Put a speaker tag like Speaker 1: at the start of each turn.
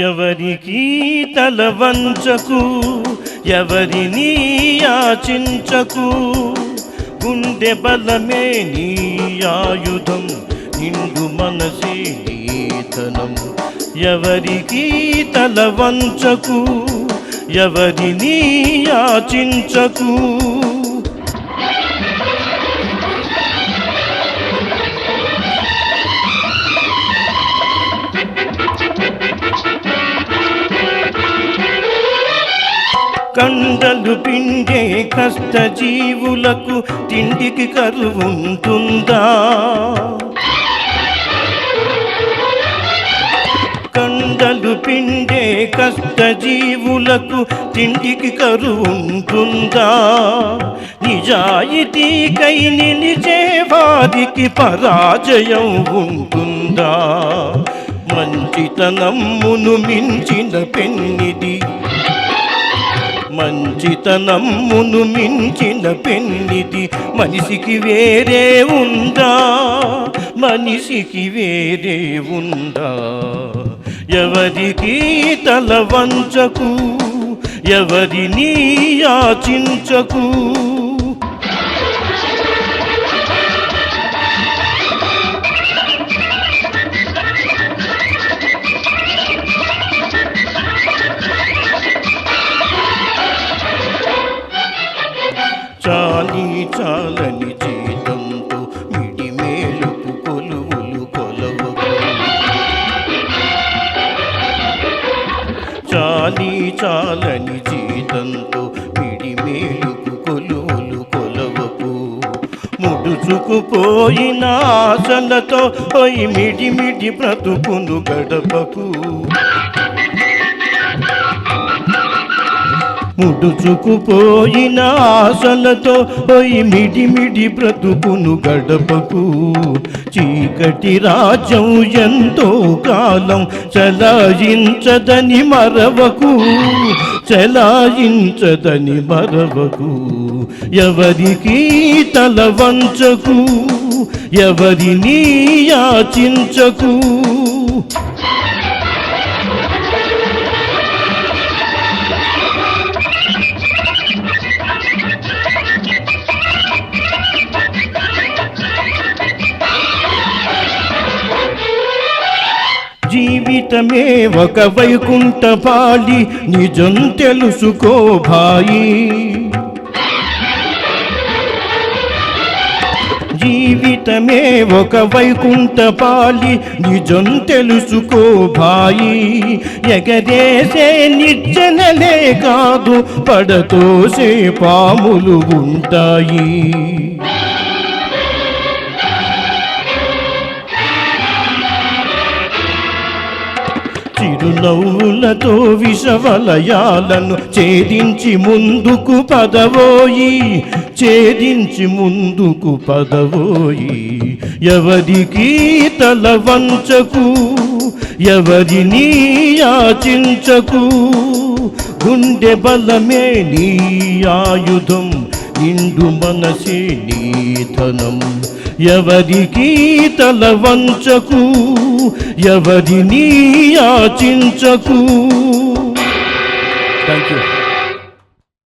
Speaker 1: ఎవరికి తల వంచకు, ఎవరిని యాచించకు, గుండె బలమే నీ ఆయుధం, నిండు మనసే నీ ధనం. ఎవరికి తల వంచకు, ఎవరిని యాచించకు. కండలు పిండే కష్ట జీవులకు తిండికి కరువుంటుందా? కండలు పిండే కష్ట జీవులకు తిండికి కరువుంటుందా? నిజాయితీకై నిలిచే వారికి పరాజయం ఉంటుందా? మంచితనమును మించిన పెన్నిది, మంచితనమును మించిన పెన్నిది మనిషికి వేరే ఉందా? మనిషికి వేరే ఉందా? ఎవరికి తల వంచకు, ఎవరిని యాచించకు. చాలి చాలని జీతంతో మిడిమేలుపు కొలువులు కొలవకు. చాలి చాలని జీతంతో మిడిమేలుపు కొలువులు కొలవకు. ముడుచుకుపోయిన ఆశలతో పోయి మిడిమిడి బ్రతుకును గడపకు. ముడుచుకుపోయిన ఆశలతో పోయి మిడిమిడి బ్రతుకును గడపకు. చీకటి రాజ్యం ఎంతో కాలం చలాయించదని మరవకు, చలాయించదని మరవకు. ఎవరికి తల వంచకు, ఎవరిని యాచించకు. జీవితమే ఒక వైకుంఠపాళి, నిజం తెలుసుకో భాయి. జీవితమే ఒక వైకుంఠపాళి, నిజం తెలుసుకో భాయి. ఎగరేసే నిర్జనలే కాదు, పడతోసే పాములు ఉంటాయి. చిరునవ్వులతో విషవలయాలను ఛేదించి ముందుకు పదవోయి, ఛేదించి ముందుకు పదవోయి. ఎవరికి తల వంచకు, ఎవరిని యాచించకు. గుండె బలమే నీ ఆయుధం, నిండు మనసే నీ ధనం. ఎవరికి తల వంచకు, ఎవరిని యాచించకు. Thank you.